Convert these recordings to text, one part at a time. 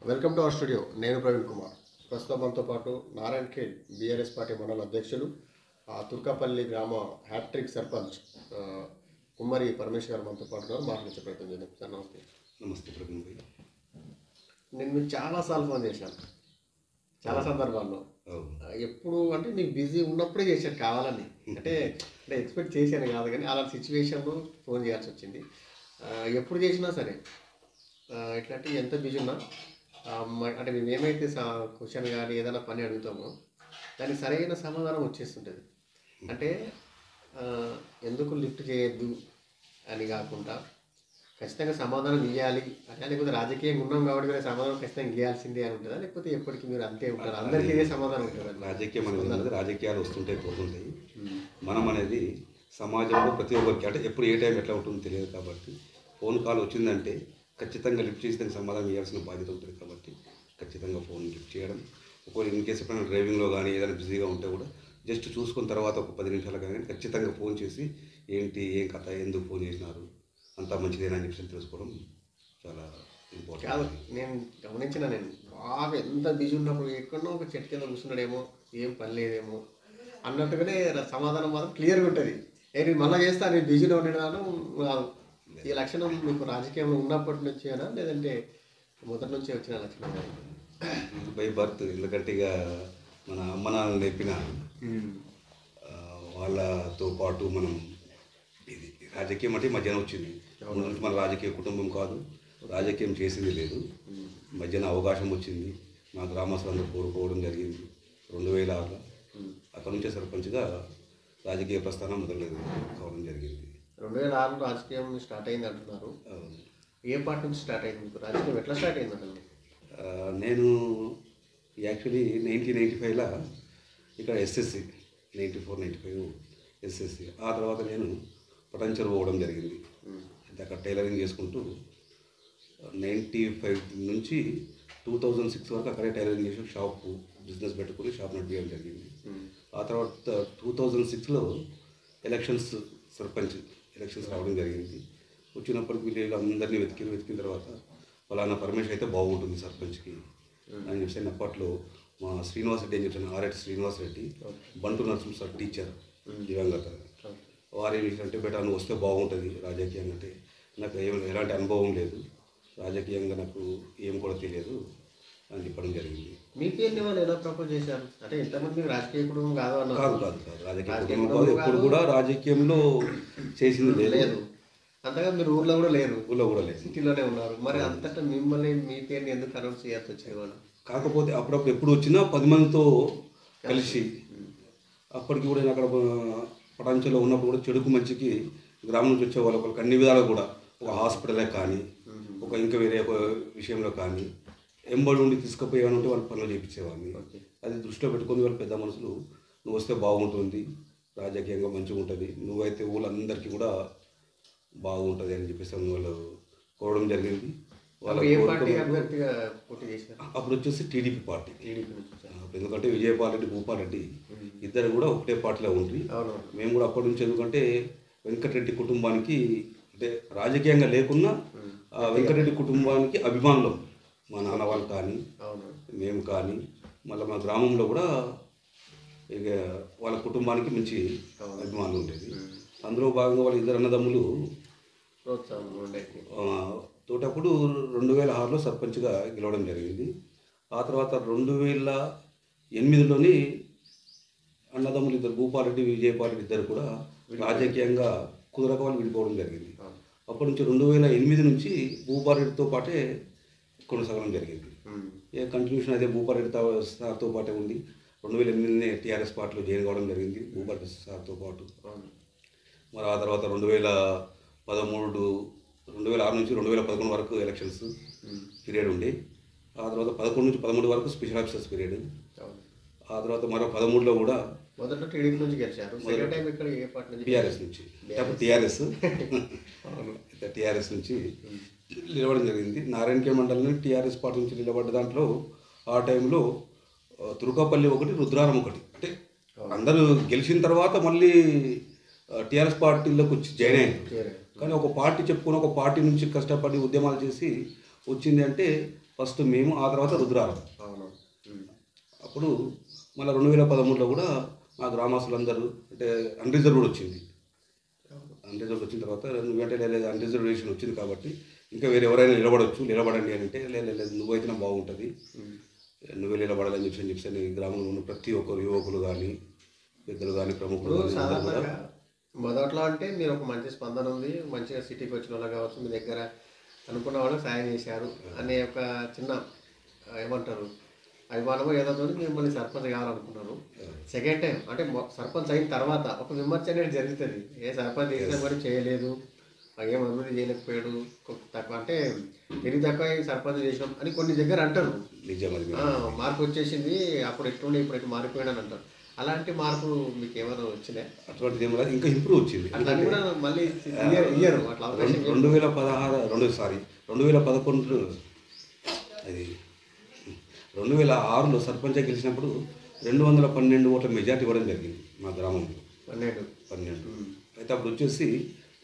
Welcome to our studio. నేను ప్రవీణ్ కుమార్. ప్రస్తుతం మనతో పాటు నారాయణ ఖేడ్ బీఆర్ఎస్ పార్టీ మండల అధ్యక్షులు, తుర్కాపల్లి గ్రామ హ్యాట్రిక్ సర్పంచ్ కుమ్మరి పరమేశ్వర్ గారు మనతో పాటు ఉన్నారు. మాట్లాడించే ప్రయత్నం చేద్దాం. సార్ నమస్తే. నమస్తే ప్రవీణ్ భాయ్. నేను మీకు చాలాసార్లు ఫోన్ చేశాను, చాలా సందర్భాల్లో. ఎప్పుడు అంటే నీకు బిజీ ఉన్నప్పుడే చేశాను కావాలని, అంటే ఎక్స్పెక్ట్ చేశాను కాదు, కానీ అలాంటి సిచ్యువేషన్లో ఫోన్ చేయాల్సి వచ్చింది. ఎప్పుడు చేసినా సరే ఎట్లాంటి ఎంత బిజీ ఉన్నా అంటే మేము ఏమైతే క్వశ్చన్ కానీ ఏదైనా పని అడుగుతామో దానికి సరైన సమాధానం వచ్చేస్తుంటుంది. అంటే ఎందుకు లిఫ్ట్ చేయొద్దు అని కాకుండా ఖచ్చితంగా సమాధానం ఇవ్వాలి అంటే, లేకపోతే రాజకీయంగా ఉన్నాం కాబట్టి మీరు సమాధానం ఖచ్చితంగా ఇవ్వాల్సిందే అని ఉంటుందా, లేకపోతే ఎప్పటికీ మీరు అంతే ఉంటారు, అందరికీ ఇదే సమాధానం ఉంటుంది? రాజకీయం అనేది రాజకీయాలు వస్తుంటాయి పోతుంటాయి. మనం అనేది సమాజంలో ప్రతి ఒక్కరికి అంటే ఎప్పుడు ఏ టైం ఎట్లా ఉంటుందో తెలియదు కాబట్టి ఫోన్ కాల్ వచ్చిందంటే ఖచ్చితంగా లిఫ్ట్ చేసి దానికి సమాధానం ఇవ్వాల్సిన బాధ్యత ఉంటుంది కాబట్టి ఖచ్చితంగా ఫోన్ లిఫ్ట్ చేయడం. ఒకవేళ ఇన్ కేసు ఎప్పుడైనా డ్రైవింగ్లో కానీ ఏదైనా బిజీగా ఉంటే కూడా జస్ట్ చూసుకున్న తర్వాత ఒక 10 నిమిషాలు కానీ ఖచ్చితంగా ఫోన్ చేసి ఏంటి ఏం కథ ఎందుకు ఫోన్ చేసినారు అంతా మంచిదేనా అని చెప్పి తెలుసుకోవడం చాలా ఇంపార్టెంట్. కాదు, నేను గమనించిన, నేను బాగా ఎంత బిజీ ఉన్నప్పుడు ఎక్కడో ఒక చెట్టు కింద కూర్చున్నాడేమో, ఏం పని లేదేమో అన్నట్టుగానే సమాధానం మాత్రం క్లియర్గా ఉంటుంది. నేను మళ్ళీ చేస్తా, నేను బిజీలో ఉండేదాను. ఈ లక్షణం మీకు రాజకీయంలో ఉన్నప్పటి నుంచేనా, లేదంటే మొదటి నుంచే వచ్చిన లక్షణం? By birth. ఎందుకంటే ఇక మన అమ్మ నాన్న నేర్పిన వాళ్ళతో పాటు మనం ఇది రాజకీయం అంటే మధ్యాహ్నం వచ్చింది. మన రాజకీయ కుటుంబం కాదు, రాజకీయం చేసింది లేదు, మధ్యాహ్నం అవకాశం వచ్చింది. మా గ్రామస్తులందరూ కోరుకోవడం జరిగింది 2006లో. అక్కడ నుంచే సర్పంచ్గా రాజకీయ ప్రస్థానం మొదలలేదు కావడం జరిగింది. 2006లో రాజకీయం స్టార్ట్ అయింది అంటున్నారు. ఏ పార్టీ నుంచి స్టార్ట్ అయింది మీకు రాజకీయం, ఎట్లా స్టార్ట్ అయింది అంటారు? నేను యాక్చువల్లీ 1995లో ఇక్కడ ఎస్ఎస్సి 94-95 ఎస్ఎస్సి. ఆ తర్వాత నేను పటంచెరు పోవడం జరిగింది. అక్కడ టైలరింగ్ చేసుకుంటూ 95 నుంచి 2006 వరకు అక్కడే టైలరింగ్ చేసి షాప్ బిజినెస్ పెట్టుకుని షాప్ నడిపించడం జరిగింది. ఆ తర్వాత 2006లో ఎలక్షన్స్ సర్పంచ్ ఎలక్షన్స్ రావడం జరిగింది. వచ్చినప్పటికి విలేజ్లో అందరినీ వెతికిన తర్వాత ఫలానా పర్మిషన్ అయితే బాగుంటుంది సర్పంచ్కి అని చెప్పి అప్పట్లో మా శ్రీనివాస్ రెడ్డి అని చెప్పాను, ఆర్ఎట్ శ్రీనివాస్ రెడ్డి, బంటు నరసింహ సార్ టీచర్ దివంగత. వారు ఏం చేశారంటే, బేటా నువ్వు వస్తే బాగుంటుంది రాజకీయంగా, అంటే నాకు ఎలాంటి అనుభవం లేదు, రాజకీయంగా నాకు ఏం కూడా తెలియదు అని చెప్పడం జరిగింది. మీ పేరుని వాళ్ళు ఎలా ప్రపోజ్ చేశారు? అంటే ఎంతమంది రాజకీయ కుటుంబం కాదు అన్నారు? కాదు రాజకీయ కుటుంబం కాదు, ఎప్పుడు కూడా రాజకీయంలో చేసింది లేదు. అంతగా మీరు ఊర్లో కూడా లేరు? ఊళ్ళో కూడా లేదు, సిటీలోనే ఉన్నారు. మరి అంతటా మిమ్మల్ని మీ పేరుని ఎందుకు అనౌన్స్ చేయాల్సి వచ్చేవాళ్ళు? కాకపోతే అప్పుడప్పుడు ఎప్పుడు వచ్చినా 10 మందితో కలిసి, అప్పటికి కూడా నేను అక్కడ పటాంచలో ఉన్నప్పుడు కూడా చెడుకు మంచికి గ్రామం నుంచి వచ్చే వాళ్ళకి అన్ని విధాలు కూడా ఒక హాస్పిటలే కానీ ఒక ఇంకా వేరే ఒక విషయంలో కానీ ఎంబడి ఉండి తీసుకుపోయేవాళ్ళంటే వాళ్ళ పనులు చేయించేవాడిని. అది దృష్టిలో పెట్టుకుని వాళ్ళు పెద్ద మనుషులు నువ్వు వస్తే బాగుంటుంది, రాజకీయంగా మంచిగా ఉంటుంది, నువ్వైతే ఊళ్ళందరికీ కూడా బాగుంటుంది అని చెప్పేసి వాళ్ళు కోరడం జరిగింది. అప్పుడు వచ్చేసి టీడీపీ పార్టీ. ఎందుకంటే విజయపాలరెడ్డి భూపాలరెడ్డి ఇద్దరు కూడా ఒకటే పార్టీలో ఉండి, మేము కూడా అప్పటి నుంచి ఎందుకంటే వెంకటరెడ్డి కుటుంబానికి అంటే రాజకీయంగా లేకున్నా వెంకటరెడ్డి కుటుంబానికి అభిమానులు, మా నాన్న వాళ్ళు కానీ మేము కానీ, మళ్ళీ మా గ్రామంలో కూడా ఇక వాళ్ళ కుటుంబానికి మంచి అభిమానులు ఉండేది. అందులో భాగంగా వాళ్ళ ఇద్దరు అన్నదమ్ములు తోటప్పుడు 2006లో సర్పంచ్గా గెలవడం జరిగింది. ఆ తర్వాత 2008లోని అన్నదమ్ములు ఇద్దరు భూపాలరెడ్డి విజయపాలరెడ్డి ఇద్దరు కూడా రాజకీయంగా కుదరక వాళ్ళు విడిపోవడం జరిగింది. అప్పటి నుంచి 2008 నుంచి భూపాలరెడ్డితో పాటే కొనసాగడం జరిగింది. కంటిన్యూషన్ అదే భూపాలరెడ్డి సార్తో పాటే ఉంది. 2008 టీఆర్ఎస్ పార్టీలో జాయిన్ కావడం జరిగింది భూపాలరెడ్డి సార్తో పాటు. మరి ఆ తర్వాత 2006 నుంచి 2011 వరకు ఎలక్షన్స్ పీరియడ్ ఉండి, ఆ తర్వాత 11 నుంచి 13 వరకు స్పెషల్ ఆఫీసర్స్ పీరియడ్. ఆ తర్వాత మరో 13లో కూడా మొదట టీడీపీ నుంచి గెలిచారు, టీఆర్ఎస్ నుంచి టీఆర్ఎస్ నుంచి నిలబడడం జరిగింది. నారాయణ ఖేడ్ మండలంలో టీఆర్ఎస్ పార్టీ నుంచి నిలబడ్డ దాంట్లో ఆ టైంలో తుర్కాపల్లి ఒకటి, రుద్రారం ఒకటి, అంటే అందరూ గెలిచిన తర్వాత మళ్ళీ టీఆర్ఎస్ పార్టీలోకి వచ్చి జాయిన్ అయ్యారు. కానీ ఒక పార్టీ చెప్పుకొని ఒక పార్టీ నుంచి కష్టపడి ఉద్యమాలు చేసి వచ్చింది అంటే ఫస్ట్ మేము, ఆ తర్వాత రుద్రారం. అవును. అప్పుడు మళ్ళీ 2013లో కూడా మా గ్రామస్తులందరూ అంటే అన్రిజర్వ్డ్ వచ్చింది. అన్రిజర్వ్డ్ వచ్చిన తర్వాత నువ్వంటే లేదు అన్రిజర్వేషన్ వచ్చింది కాబట్టి ఇంకా వేరే ఎవరైనా నిలబడండి అని అంటే లేదు నువ్వైతే నాకు బాగుంటుంది, నువ్వే నిలబడాలని చెప్పి గ్రామంలో ఉన్న ప్రతి ఒక్కరు యువకులు కానీ పెద్దలు కానీ ప్రముఖులు కానీ సాధారణంగా మొదట్లో అంటే మీరు ఒక మంచి స్పందన ఉంది, మంచిగా సిటీకి వచ్చిన వాళ్ళు కావచ్చు, మీ దగ్గర అనుకున్న వాళ్ళకి సాయం చేశారు అనే ఒక చిన్న ఏమంటారు అభిమానమో ఏదో మిమ్మల్ని సర్పంచ్ కావాలనుకున్నారు. సెకండ్ టైం అంటే సర్పంచ్ అయిన తర్వాత ఒక విమర్శ అనేది జరుగుతుంది, ఏ సర్పంచ్ చేసినా కూడా చేయలేదు, ఏం అభివృద్ధి చేయలేకపోయాడు, తక్కువ అంటే తెలివి తక్కువ సర్పంచ్ చేసినాం అని కొన్ని దగ్గర అంటారు. మార్పు వచ్చేసింది, అప్పుడు ఎట్లుండే ఇప్పుడు ఎట్లా మారిపోయాడు అని అంటారు. అలాంటి మార్పులు మీకు ఏమైనా వచ్చినాయి? అటువంటిది ఏమో ఇంకా ఇంప్రూవ్ వచ్చింది. అట్లా కూడా మళ్ళీ ఇయ్యరు అట్లా అవకాశం. 2011 అది 2006లో సర్పంచ్ గెలిచినప్పుడు 212 ఓట్ల మెజార్టీ ఇవ్వడం జరిగింది మా గ్రామంలో. 12 అయితే అప్పుడు వచ్చేసి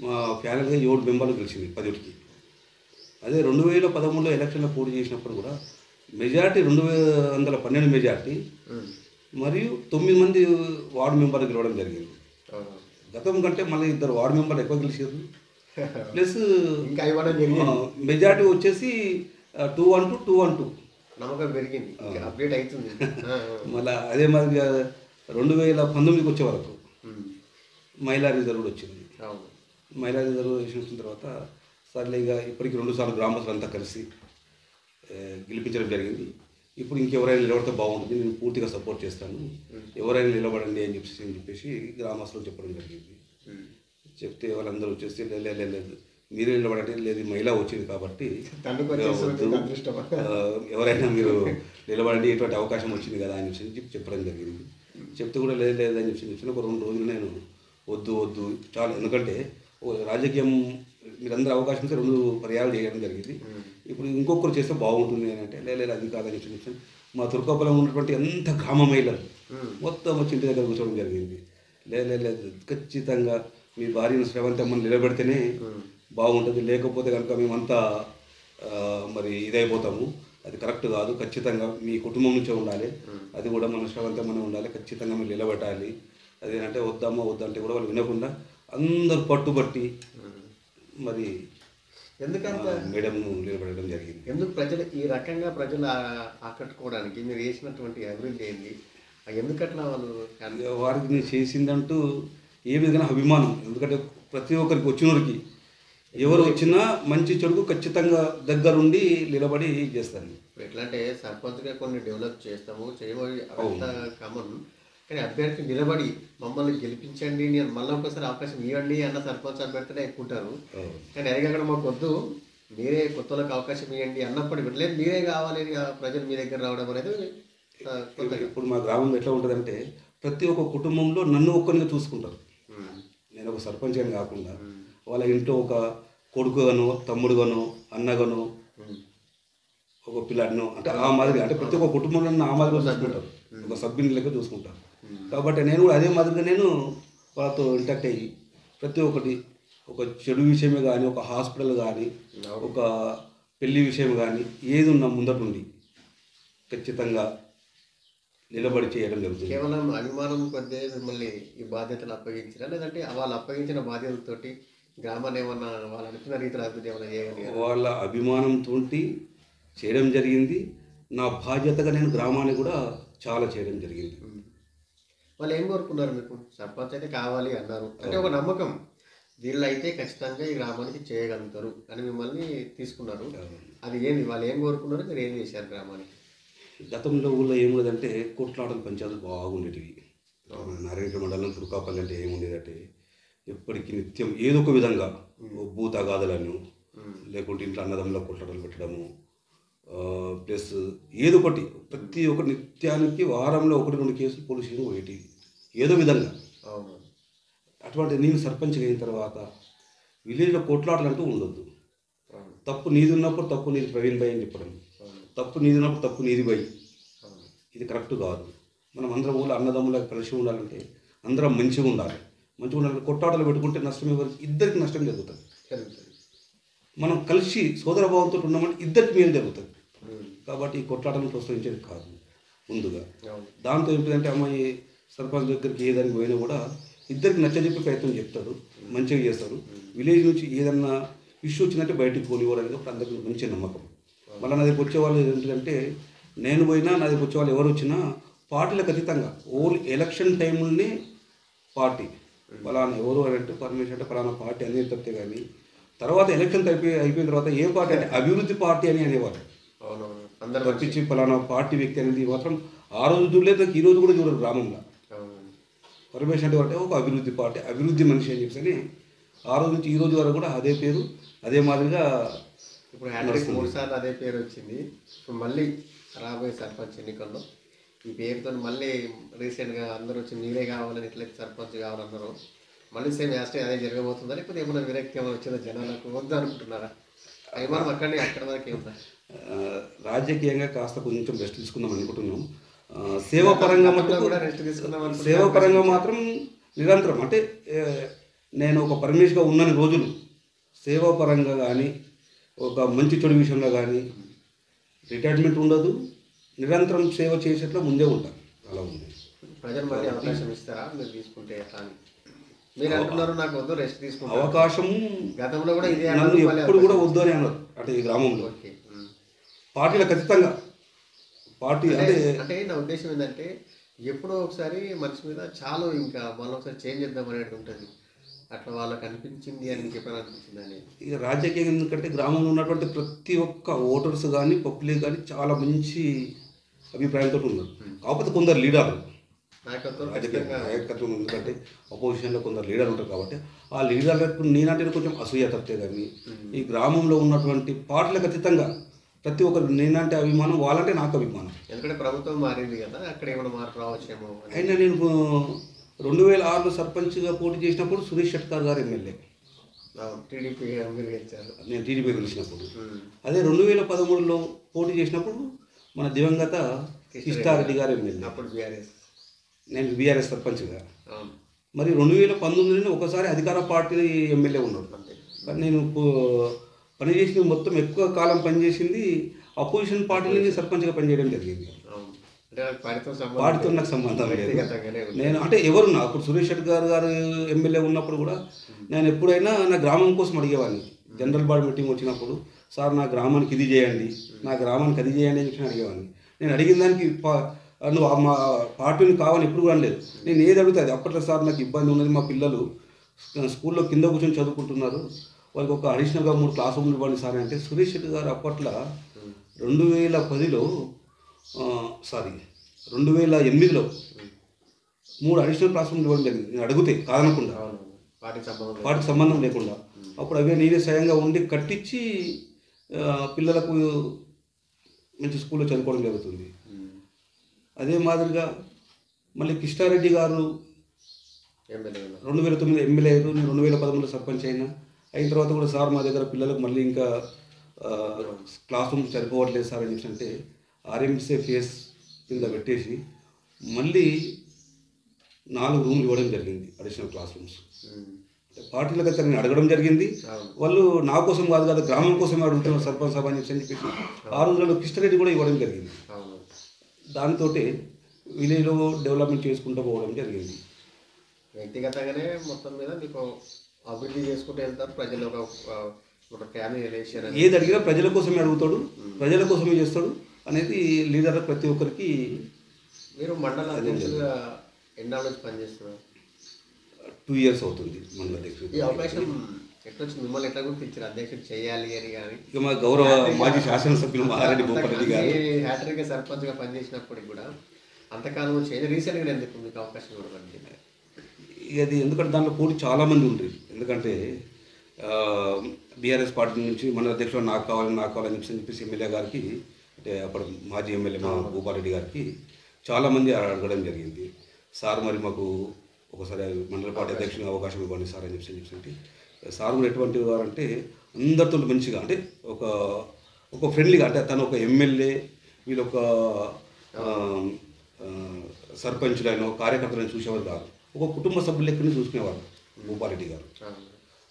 మా ఫ్యానల్గా 7 మెంబర్లు గెలిచింది 10కి. అదే 2013లో ఎలక్షన్లో పోటీ చేసినప్పుడు కూడా మెజార్టీ 212 మెజార్టీ మరియు 9 మంది వార్డు మెంబర్లు గెలవడం జరిగింది. గతం కంటే మళ్ళీ 2 వార్డు మెంబర్లు ఎక్కువ గెలిచారు. ప్లస్ మెజార్టీ వచ్చేసి 212 నమ్మకం పెరిగింది, అప్డేట్ అవుతుంది. మళ్ళీ అదే మాదిరిగా 2019కి వచ్చే వరకు మహిళా రిజర్వ్ వచ్చింది. మహిళా రిజర్వేషన్ వచ్చిన తర్వాత సర్లే ఇక ఇప్పటికి 2 సార్లు గ్రామస్తులంతా కలిసి గెలిపించడం జరిగింది. ఇప్పుడు ఇంకెవరైనా నిలబడితే బాగుంటుంది, నేను పూర్తిగా సపోర్ట్ చేస్తాను, ఎవరైనా నిలబడండి అని చెప్పేసి గ్రామస్తులు చెప్పడం జరిగింది. చెప్తే వాళ్ళందరూ వచ్చేసి లేదు మీరే నిలబడండి, లేదు మహిళ వచ్చింది కాబట్టి ఎవరైనా మీరు నిలబడండి, ఎటువంటి అవకాశం వచ్చింది కదా అని చెప్పి చెప్పడం జరిగింది. చెప్తే కూడా లేదని చెప్పి ఒక 2 రోజులు నేను వద్దు చాలా, ఎందుకంటే రాజకీయం మీరందరూ అవకాశం ఇస్తే 2 పర్యాలు చేయడం జరిగింది, ఇప్పుడు ఇంకొకరు చేస్తే బాగుంటుంది అని అంటే లేదు అది కాదని చెప్పి మా తుర్కాపురం ఉన్నటువంటి ఎంత గ్రామ మహిళలు మొత్తం వచ్చి ఇంటి దగ్గర కూర్చోవడం జరిగింది. లేదు ఖచ్చితంగా మీ భార్యను శ్రవంతమ్మని నిలబెడితేనే బాగుంటుంది, లేకపోతే కనుక మేమంతా మరి ఇదైపోతాము, అది కరెక్ట్ కాదు, ఖచ్చితంగా మీ కుటుంబం నుంచే ఉండాలి, అది కూడా మన శ్రవంతమ్మనే ఉండాలి, ఖచ్చితంగా మీరు నిలబెట్టాలి అదేంటే వద్దంటే కూడా వాళ్ళు వినకుండా అందరూ పట్టుబట్టి మరి ఎందుకంత మేడం నిలబడడం జరిగింది. ఎందుకు ఈ రకంగా ప్రజలు ఆకట్టుకోవడానికి మీరు చేసినటువంటి అభివృద్ధి ఏంటి, ఎందుకట్లా వారికి నేను చేసిందంటూ ఏ విధంగా అభిమానం, ఎందుకంటే ప్రతి ఒక్కరికి వచ్చినోరికి ఎవరు వచ్చినా మంచి చెడుకు ఖచ్చితంగా దగ్గరుండి నిలబడి చేస్తాను. ఎట్లా అంటే సర్పంచ్గా కొన్ని డెవలప్ చేస్తాము చేయబోయి అంత కామన్, కానీ అభ్యర్థి నిలబడి మమ్మల్ని గెలిపించండి మళ్ళీ ఒకసారి అవకాశం ఇవ్వండి అన్న సర్పంచ్ అభ్యర్థులే ఎక్కుంటారు. కానీ అది అక్కడ మాకు వద్దు, మీరే కొత్తలకు అవకాశం ఇవ్వండి అన్నప్పుడు లేదు మీరే కావాలి ప్రజలు మీ దగ్గర రావడం అనేది. ఇప్పుడు మా గ్రామంలో ఎట్లా ఉంటుందంటే ప్రతి ఒక్క కుటుంబంలో నన్ను ఒక్కరిగా చూసుకుంటారు. నేను ఒక సర్పంచ్ అని కాకుండా వాళ్ళ ఇంట్లో ఒక కొడుకుగానో తమ్ముడుగానో అన్నగానో ఒక పిల్లాడినో అంటే ఆ మాదిరి, అంటే ప్రతి ఒక్క కుటుంబంలో ఆ మాదిరిగా చూసుకుంటారు, ఒక సభ్యుని లెక్క చూసుకుంటారు. కాబట్టి నేను కూడా అదే మాదిరిగా నేను వాళ్ళతో ఇంటాక్ట్ అయ్యి ప్రతి ఒక్కటి ఒక చెడు విషయమే కానీ, ఒక హాస్పిటల్ కానీ, ఒక పెళ్లి విషయం కానీ ఏది ఉన్నా ముందటుండి ఖచ్చితంగా నిలబడి చేయడం జరుగుతుంది. కేవలం అభిమానం కొద్దే మిమ్మల్ని ఈ బాధ్యతలు అప్పగించారా, లేదంటే వాళ్ళు అప్పగించిన బాధ్యతలతోటి గ్రామాన్ని ఏమన్నా వాళ్ళు అనుకున్న రీతిలో అభివృద్ధి ఏమైనా చేయగలిగారు? వాళ్ళ అభిమానంతో చేయడం జరిగింది, నా బాధ్యతగా నేను గ్రామాన్ని కూడా చాలా చేయడం జరిగింది. వాళ్ళు ఏం కోరుకున్నారు? మీకు సర్పంచ్ అయితే కావాలి అన్నారు అంటే ఒక నమ్మకం, వీళ్ళు అయితే ఖచ్చితంగా ఈ గ్రామానికి చేయగలుగుతారు అని మిమ్మల్ని తీసుకున్నారు. అది ఏంది వాళ్ళు ఏం కోరుకున్నారు, మీరు ఏం చేశారు గ్రామానికి? గతంలో ఊళ్ళో ఏముండదంటే కొట్లాటలు పంచాయతీలు బాగుండేటివి. నారాయణ మండలం తుర్కాపల్లి అంటే ఏముండేదంటే ఎప్పటికీ నిత్యం ఏదో ఒక విధంగా భూతగాథలను లేకుంటే ఇంట్లో అన్నదమ్ముల కొట్లాటలు పెట్టడము, ప్లస్ ఏదో ఒకటి ప్రతి ఒక్క నిత్యానికి వారంలో 1-2 కేసులు పోలీస్ స్టేషన్ పోయేటివి ఏదో విధంగా. అటువంటి నేను సర్పంచ్ అయిన తర్వాత విలేజ్లో కొట్లాటలు అంటూ ఉండొద్దు, తప్పు నీది ఉన్నప్పుడు తప్పు నీది ప్రవీణ్ భాయ్ అని చెప్పడం, తప్పు నీది ఉన్నప్పుడు తప్పు నీది భాయ్, ఇది కరెక్ట్ కాదు. మనం అందరం ఊళ్ళో అన్నదమ్ములకు కలిసి ఉండాలంటే అందరం మంచిగా ఉండాలి. కొట్టాటలు పెట్టుకుంటే నష్టం ఎవరికి? ఇద్దరికి నష్టం జరుగుతుంది. మనం కలిసి సోదరభావంతో ఉన్నామంటే ఇద్దరికి మేలు జరుగుతుంది. కాబట్టి ఈ కొట్లాటను ప్రోత్సహించేది కాదు ముందుగా. అవును. దాంతో ఏంటంటే అమ్మాయి సర్పంచ్ దగ్గరికి ఏదానికి పోయినా కూడా ఇద్దరికి నచ్చజెప్పే ప్రయత్నం చెప్తాడు, మంచిగా చేస్తారు. విలేజ్ నుంచి ఏదన్నా ఇష్యూ వచ్చిందంటే బయటికి పోనివ్వడానికి అప్పుడు అందరికీ మంచి నమ్మకం. మళ్ళీ నా దగ్గరికి వచ్చేవాళ్ళు ఏంటంటే నేను పోయినా నా దగ్గరికి వచ్చేవాళ్ళు ఎవరు వచ్చినా పార్టీలకు అతీతంగా ఓన్లీ ఎలక్షన్ టైంలోనే పార్టీ ఫలానా ఎవరు అంటే పర్మిషన్ అంటే ఫలానా పార్టీ అనేది తప్పితే కానీ తర్వాత ఎలక్షన్ అయిపోయిన తర్వాత ఏ పార్టీ అంటే అభివృద్ధి పార్టీ అని అనేవారు. అవునవును. అందరూ తప్పించి ఫలానా పార్టీ వ్యక్తి అనేది మాత్రం ఆ రోజు చూడలేదు, ఈ రోజు కూడా చూడరు గ్రామంలో. అవునండి. పరమేశ్వర అంటే ఒక అభివృద్ధి పార్టీ, అభివృద్ధి మనిషి అని చెప్పి ఆ రోజు నుంచి ఈ రోజు వరకు కూడా అదే పేరు అదే మాదిరిగా ఇప్పుడు హ్యాట్రిక్ 3 సార్లు అదే పేరు వచ్చింది. ఇప్పుడు మళ్ళీ రాబోయే సర్పంచ్ ఎన్నికల్లో ఈ పేరుతో మళ్ళీ రీసెంట్గా అందరూ వచ్చి మీరే కావాలని ఎట్లయితే సర్పంచ్ కావాలన్నారో మళ్ళీ సేమ్ హ్యాస్టాగ్ అదే జరగబోతుందా, లేకపోతే ఏమైనా విరక్తి ఏమైనా వచ్చిందా జనాలకు వద్దు అనుకుంటున్నారా? అభిమానం అక్కడనే అక్కడ వరకే ఉందా? రాజకీయంగా కాస్త కొంచెం రెస్ట్ తీసుకుందాం అనుకుంటున్నాం. సేవాపరంగా కూడా రెస్ట్ తీసుకుందాం సేవాపరంగా మాత్రం నిరంతరం అంటే నేను ఒక పరమేశ్గా ఉన్నన్ని రోజులు సేవాపరంగా కానీ ఒక మంచి చెడు విషయంలో కానీ రిటైర్మెంట్ ఉండదు, నిరంతరం సేవ చేసేట్లో ముందే ఉంటాను. అలా ఉంది. ప్రజలు మళ్ళీ అవకాశం ఇస్తారా మీరు తీసుకుంటే ఎట్లా అని మీరు అంటున్నారు? నాకు వద్దు రెస్ట్ తీసుకుంటాను. అవకాశం గతంలో కూడా ఇదే నన్ను ఎప్పుడు కూడా వద్దు అని అన్నారు. అంటే ఈ గ్రామంలో పార్టీలకు ఖచ్చితంగా పార్టీ అంటే నా ఉద్దేశం ఏంటంటే ఎప్పుడో ఒకసారి మనిషి మీద చాలా ఇంకా మళ్ళీ ఒకసారి చేంజ్ చేద్దాం అనేది ఉంటుంది. అట్లా వాళ్ళకి అనిపించింది అని మీకు ఎప్పుడైనా అనిపించింది అనేది? ఇక రాజకీయం ఎందుకంటే గ్రామంలో ఉన్నటువంటి ప్రతి ఒక్క ఓటర్స్ కానీ పబ్లిక్ కానీ చాలా మంచి అభిప్రాయంతో ఉన్నారు. కాకపోతే కొందరు లీడర్లు రాజకీయ నాయకత్వం ఎందుకంటే అపోజిషన్లో కొందరు లీడర్లు ఉంటారు కాబట్టి ఆ లీడర్లకు నేనంటే కొంచెం అసూయ తప్పితే కానీ ఈ గ్రామంలో ఉన్నటువంటి పార్టీలకు అతీతంగా ప్రతి ఒక్కరు నేనంటే అభిమానం, వాళ్ళంటే నాకు అభిమానం. ఎందుకంటే ప్రభుత్వం మారింది కదా, అక్కడ ఏమైనా మార్పు రావచ్చేమో. అయినా నేను 2006లో సర్పంచ్గా పోటీ చేసినప్పుడు సురేష్ షెట్కార్ గారు ఎమ్మెల్యే, నేను టీడీపీ గెలిచినప్పుడు. అదే 2013లో పోటీ చేసినప్పుడు మన దివంగత కిష్టారెడ్డి గారు ఎమ్మెల్యే, నేను బీఆర్ఎస్ సర్పంచ్గా. మరి 2019లో ఒకసారి అధికార పార్టీ ఎమ్మెల్యే ఉన్నాడు. కానీ నేను పనిచేసిన మొత్తం ఎక్కువ కాలం పనిచేసింది అపోజిషన్ పార్టీని సర్పంచ్గా పనిచేయడం జరిగింది. పార్టీతో నాకు సంబంధం లేదు. నేను అంటే ఎవరు అప్పుడు సురేష్ రెడ్డి గారు ఎమ్మెల్యే ఉన్నప్పుడు కూడా నేను ఎప్పుడైనా నా గ్రామం కోసం అడిగేవాడిని. జనరల్ బాడీ మీటింగ్ వచ్చినప్పుడు సార్ నా గ్రామానికి ఇది చేయండి, నా గ్రామానికి అది చేయండి అని చెప్పి అడిగేవాడిని. నేను అడిగిన దానికి నువ్వు మా పార్టీని కావాలని ఎప్పుడు కూడా లేదు. నేను ఏది అడుగుతుంది అప్పట్లో సార్ నాకు ఇబ్బంది ఉన్నది, మా పిల్లలు స్కూల్లో కింద కూర్చొని చదువుకుంటున్నారు, వాళ్ళకి ఒక అడిషనల్గా 3 క్లాస్ రూమ్లు ఇవ్వండి సార్ అంటే సురేష్ రెడ్డి గారు అప్పట్లో 2008లో 3 అడిషనల్ క్లాస్ రూమ్లు ఇవ్వడం జరిగింది. నేను అడిగితే కాదనకుండా, వాటికి సంబంధం లేకుండా అప్పుడు అవే నేనే స్వయంగా ఉండి కట్టించి పిల్లలకు మంచి స్కూల్లో చదువుకోవడం జరుగుతుంది. అదే మాదిరిగా మళ్ళీ కిష్టారెడ్డి గారు 2009 ఎమ్మెల్యే అయ్యారు, నేను 2013లో సర్పంచ్ అయిన తర్వాత కూడా సార్ మా దగ్గర పిల్లలకు మళ్ళీ ఇంకా క్లాస్ రూమ్ సరిపోవట్లేదు సార్ అని చెప్పి అంటే ఆర్ఎంసీ ఫేస్ కింద పెట్టేసి మళ్ళీ 4 రూమ్లు ఇవ్వడం జరిగింది, అడిషనల్ క్లాస్ రూమ్స్. పార్టీలకు అయితే నేను అడగడం జరిగింది, వాళ్ళు నా కోసం కాదు కదా గ్రామం కోసమే అడుగుతున్నారు సర్పంచ్ సభ అని చెప్పి ఆ రోజుల్లో కిష్టారెడ్డి కూడా ఇవ్వడం జరిగింది. దాంతో విలేజ్లో డెవలప్మెంట్ చేసుకుంటూ పోవడం జరిగింది. వ్యక్తిగతంగానే మొత్తం మీద మీకు అభివృద్ధి చేసుకుంటూ వెళ్తారు. ప్రజలు ఒక ఫ్యామిలీ రిలేషన్ ఏది అడిగినా ప్రజల కోసమే అడుగుతాడు, ప్రజల కోసమే చేస్తాడు అనేది లీడర్ ప్రతి ఒక్కరికి. మీరు మండల అధ్యక్షులుగా ఎన్నాళ్ళ నుంచి పనిచేస్తున్నారు? 2 years అవుతుంది మండల అధ్యక్షుడు. ఈ అవకాశం ఎట్లా వచ్చింది? మిమ్మల్ని ఎట్లా గుర్తించారు అధ్యక్షుడు చేయాలి అని? కానీ ఇక మా గౌరవ మాజీ శాసనసభ్యులు మహారెడ్డి భూపారెడ్డి గారు హ్యాట్రిక్గా సర్పంచ్గా పనిచేసినప్పటికి కూడా అంతకాలం చేయాలి, రీసెంట్గా ఎందుకు మీకు అవకాశం ఇవ్వడం? అది ఎందుకంటే దాంట్లో పోటీ చాలామంది ఉంటారు. ఎందుకంటే బీఆర్ఎస్ పార్టీ నుంచి మన అధ్యక్షుడు నాకు కావాలని చెప్పేసి ఎమ్మెల్యే గారికి అంటే అప్పుడు మాజీ ఎమ్మెల్యే మా భూపారెడ్డి గారికి చాలామంది అడగడం జరిగింది. సార్ మరి మాకు ఒకసారి మండల పార్టీ అధ్యక్షుడిగా అవకాశం ఇవ్వండి సార్ అని చెప్పి సార్ కూడా ఎటువంటి వారు అంటే అందరితో మంచిగా అంటే ఒక ఫ్రెండ్లీగా అంటే తను ఒక ఎమ్మెల్యే వీళ్ళు ఒక సర్పంచులైన కార్యకర్తలను చూసేవారు కాదు, ఒక కుటుంబ సభ్యులు లెక్కనే చూసుకునేవారు భూపారెడ్డి గారు.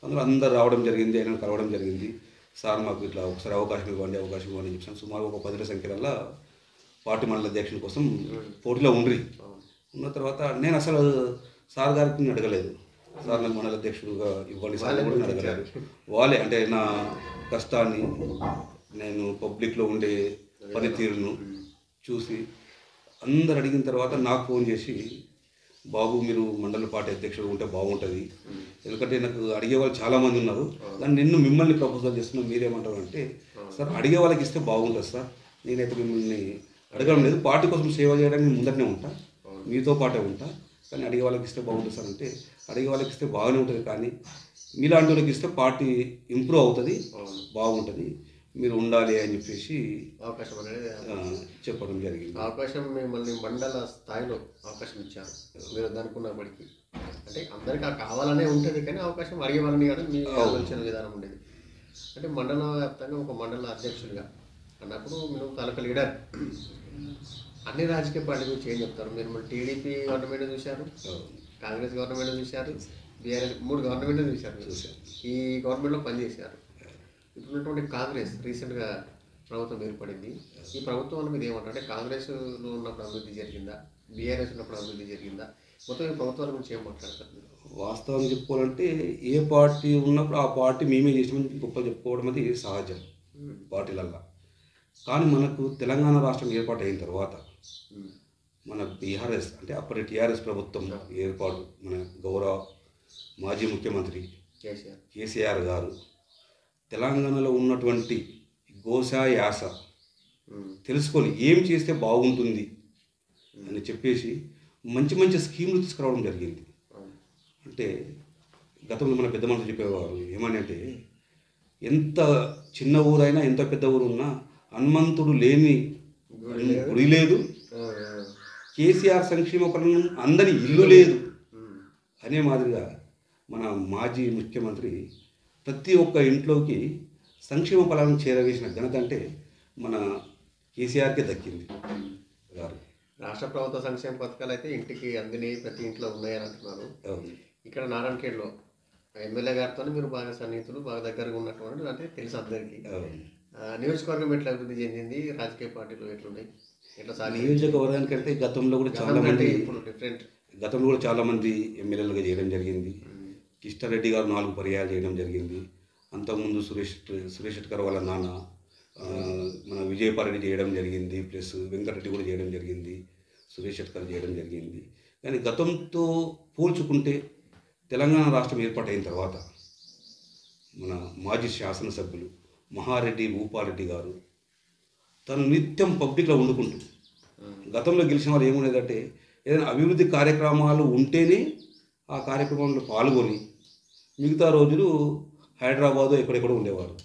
అందరూ రావడం జరిగింది, ఆయన కలవడం జరిగింది. సార్ మాకు ఇట్లా ఒకసారి అవకాశం ఇవ్వండి అని చెప్పాను. సుమారు ఒక 10ల సంఖ్యలో పార్టీ మండల అధ్యక్షుని కోసం పోటీలో ఉన్న తర్వాత నేను అసలు సార్ గారికి అడగలేదు. సార్ నాకు మండల అధ్యక్షుడుగా ఇవ్వండి సార్ కూడా అడగలేదు. వాళ్ళే అంటే నా కష్టాన్ని, నేను పబ్లిక్లో ఉండే పనితీరును చూసి అందరు అడిగిన తర్వాత నాకు ఫోన్ చేసి, బాబు మీరు మండల పార్టీ అధ్యక్షుడు ఉంటే బాగుంటుంది, ఎందుకంటే నాకు అడిగే వాళ్ళు చాలామంది ఉన్నారు, కానీ మిమ్మల్ని ప్రపోజల్ చేస్తున్నా, మీరేమంటారు అంటే, సార్ అడిగే వాళ్ళకి ఇస్తే బాగుంటుంది సార్, నేనైతే మిమ్మల్ని అడగడం లేదు, పార్టీ కోసం సేవ చేయడానికి ముందరనే ఉంటా, మీతో పాటే ఉంటా, కానీ అడిగే వాళ్ళకి ఇస్తే బాగుంటుంది సార్ అంటే, అడిగే వాళ్ళకి ఇస్తే బాగానే ఉంటుంది, కానీ మీలాంటి వాళ్ళకి ఇస్తే పార్టీ ఇంప్రూవ్ అవుతుంది, బాగుంటుంది, మీరు ఉండాలి అని చెప్పేసి అవకాశం అనేది చెప్పడం జరిగింది. అవకాశం మిమ్మల్ని మండల స్థాయిలో అవకాశం ఇచ్చారు, మీరు అనుకున్నప్పటికీ అంటే అందరికీ కావాలనే ఉంటుంది, కానీ అవకాశం అడిగే వాళ్ళని కానీ మీ ఆలోచన విధానం ఉండేది. అంటే మండల వ్యాప్తంగా ఒక మండల అధ్యక్షుడిగా అన్నప్పుడు మీరు తాలూకా లీడర్, అన్ని రాజకీయ పార్టీ గురించి ఏం చెప్తారు? మీరు టీడీపీ గవర్నమెంట్ చూశారు, కాంగ్రెస్ గవర్నమెంట్ చూశారు, బీఆర్ఎస్ 3 గవర్నమెంట్ చూశారు, ఈ గవర్నమెంట్లో పనిచేశారు. ఇప్పుడున్నటువంటి కాంగ్రెస్ రీసెంట్గా ప్రభుత్వం ఏర్పడింది, ఈ ప్రభుత్వం మీద ఏమంటారు? అంటే కాంగ్రెస్లో ఉన్నప్పుడు అభివృద్ధి జరిగిందా, బీఆర్ఎస్ ఉన్నప్పుడు అభివృద్ధి జరిగిందా, మొత్తం ఈ ప్రభుత్వాల గురించి ఏం మాట్లాడతారు? వాస్తవం చెప్పుకోవాలంటే ఏ పార్టీ ఉన్నప్పుడు ఆ పార్టీ మేమే చేసామని గొప్ప చెప్పుకోవడం అది సహజం పార్టీలల్లో. కానీ మనకు తెలంగాణ రాష్ట్రం ఏర్పాటు అయిన తర్వాత మన బీఆర్ఎస్ అంటే అప్పటి టీఆర్ఎస్ ప్రభుత్వం ఏర్పాటు, మన గౌరవ మాజీ ముఖ్యమంత్రి కేసీఆర్ గారు తెలంగాణలో ఉన్నటువంటి గోస యాస తెలుసుకొని ఏం చేస్తే బాగుంటుంది అని చెప్పేసి మంచి మంచి స్కీములు తీసుకురావడం జరిగింది. అంటే గతంలో మన పెద్ద మనుషులు చెప్పేవారు ఏమని అంటే, ఎంత చిన్న ఊరైనా ఎంత పెద్ద ఊరు ఉన్నా హనుమంతుడు లేని గుడి లేదు, కేసీఆర్ సంక్షేమ పథకం అందని ఇల్లు లేదు అనే మాదిరిగా మన మాజీ ముఖ్యమంత్రి ప్రతి ఒక్క ఇంట్లోకి సంక్షేమ ఫలాలను చేరవేసిన ఘనత అంటే మన కేసీఆర్కే దక్కింది గారు. రాష్ట్ర ప్రభుత్వ సంక్షేమ పథకాలు అయితే ఇంటికి అందినవి, ప్రతి ఇంట్లో ఉన్నాయని అంటున్నారు. ఇక్కడ నారాయణఖేడ్లో ఎమ్మెల్యే గారితో మీరు బాగా సన్నిహితులు, బాగా దగ్గరగా ఉన్నటువంటి అంటే తెలుసు అందరికీ. నియోజకవర్గం ఎట్లా అభివృద్ధి చెందింది, రాజకీయ పార్టీలు ఎట్లున్నాయి, ఎట్లా సాగి? నియోజకవర్గానికంటే గతంలో కూడా చాలామంది గతంలో కూడా చాలామంది ఎమ్మెల్యేలుగా చేయడం జరిగింది. కిష్టారెడ్డి గారు 4 పర్యాయాలు చేయడం జరిగింది. అంతకుముందు సురేష్ శెట్కర్ వాళ్ళ నాన్న మన విజయపారెడ్డి చేయడం జరిగింది, ప్లస్ వెంకటరెడ్డి కూడా చేయడం జరిగింది, సురేష్ శెట్కర్ చేయడం జరిగింది. కానీ గతంతో పోల్చుకుంటే తెలంగాణ రాష్ట్రం ఏర్పాటైన తర్వాత మన మాజీ శాసనసభ్యులు మహారెడ్డి భూపారెడ్డి గారు తను నిత్యం పబ్లిక్లో వండుకుంటూ, గతంలో గెలిచిన వాళ్ళు ఏముండేదంటే ఏదైనా అభివృద్ధి కార్యక్రమాలు ఉంటేనే ఆ కార్యక్రమంలో పాల్గొని మిగతా రోజులు హైదరాబాదు ఎక్కడెక్కడ ఉండేవారు.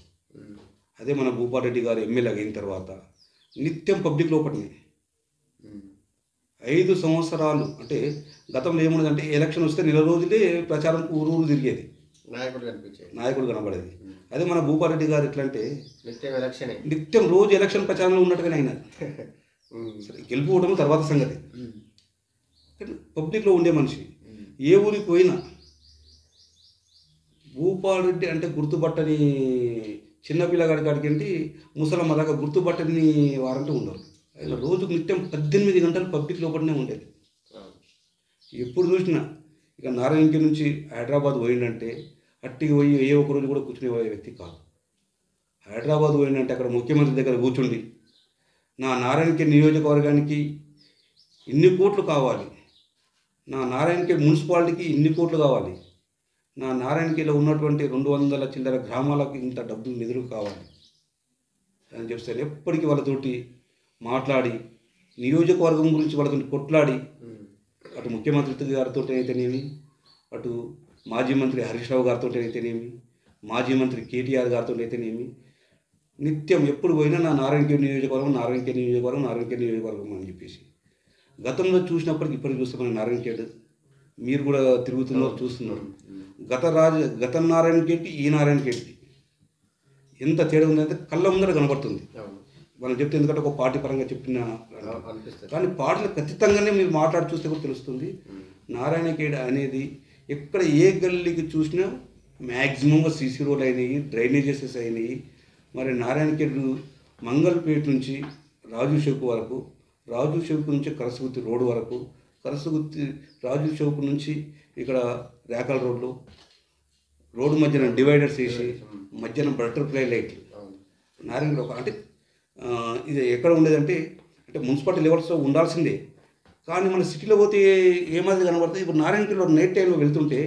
అదే మన భూపారెడ్డి గారు ఎమ్మెల్యే అయిన తర్వాత నిత్యం పబ్లిక్లో ఒకటినే 5 సంవత్సరాలు. అంటే గతంలో ఏముండదంటే ఎలక్షన్ వస్తే నెల రోజులే ప్రచారం ఊరు తిరిగేది, నాయకుడు కనబడేది. అదే మన భూపారెడ్డి గారు ఎట్లా అంటే నిత్యం రోజు ఎలక్షన్ ప్రచారంలో ఉన్నట్టుగానే అయినా సరే, గెలుపుకోవడం తర్వాత సంగతి, పబ్లిక్లో ఉండే మనిషి. ఏ ఊరికి పోయినా భూపారెడ్డి అంటే గుర్తుపట్టని చిన్నపిల్లగాడి కాడికి ఏంటి ముసలమ్మ దాకా గుర్తుపట్టని వారంటూ ఉండరు. ఆయన రోజుకు నిత్యం 18 గంటలు పబ్లిక్ లోపలనే ఉండేది. ఎప్పుడు చూసినా ఇక నారాయణకి నుంచి హైదరాబాద్ పోయిందంటే అట్టికి పోయి ఏ ఒక్క రోజు కూడా కూర్చునే వ్యక్తి కాదు. హైదరాబాద్ పోయిందంటే అక్కడ ముఖ్యమంత్రి దగ్గర కూర్చుండి నా నారాయణకి నియోజకవర్గానికి ఇన్ని కోట్లు కావాలి, నా నారాయణకి మున్సిపాలిటీకి ఇన్ని కోట్లు కావాలి, నా నారాయణకిలో ఉన్నటువంటి 200 చిల్లర గ్రామాలకు ఇంత డబ్బులు నిధులు కావాలి అని చెప్తారు. ఎప్పటికీ వాళ్ళతోటి మాట్లాడి నియోజకవర్గం గురించి వాళ్ళతో కొట్లాడి, అటు ముఖ్యమంత్రి గారితో అయితేనేమి, అటు మాజీ మంత్రి హరీష్ రావు గారితో అయితేనేమి, మాజీ మంత్రి కేటీఆర్ గారితో అయితేనేమి, నిత్యం ఎప్పుడు పోయినా నా నారాయణఖేడ్ నియోజకవర్గం అని చెప్పేసి గతంలో చూసినప్పటికి ఇప్పటికి చూస్తే మన నారాయణఖేడ్ మీరు కూడా తిరుగుతున్నారు, చూస్తున్నారు. గత నారాయణఖేడ్కి ఈ నారాయణఖేడ్కి ఎంత తేడా ఉందంటే కళ్ళ ముందర కనబడుతుంది. మనం చెప్తే ఎందుకంటే ఒక పార్టీ పరంగా చెప్పిన, కానీ పార్టీలు ఖచ్చితంగానే మీరు మాట్లాడి చూస్తే కూడా తెలుస్తుంది. నారాయణఖేడ్ అనేది ఎక్కడ ఏ గల్లీకి చూసినా మ్యాక్సిమంగా సీసీ రోడ్లు అయినాయి, డ్రైనేజెస్ అయినాయి, మరి నారాయణఖేడ్ మంగళపేట నుంచి రాజు చౌక్ వరకు, రాజు చౌక్ నుంచి కరసగుత్తి రోడ్డు వరకు, కరసగుత్తి రాజు చౌక్ నుంచి ఇక్కడ రేకాల రోడ్డు మధ్యన డివైడర్స్ వేసి మధ్యన బటర్ఫ్లై లైట్లు నారాయణఖేడ్ ఒక అంటే ఇది ఎక్కడ ఉండేదంటే అంటే మున్సిపాలిటీ లెవెల్స్లో ఉండాల్సిందే. కానీ మన సిటీలో పోతే ఏ మాదిరి కనబడుతుంది. ఇప్పుడు నారాయణఖేడ్లో నైట్ టైంలో వెళ్తుంటే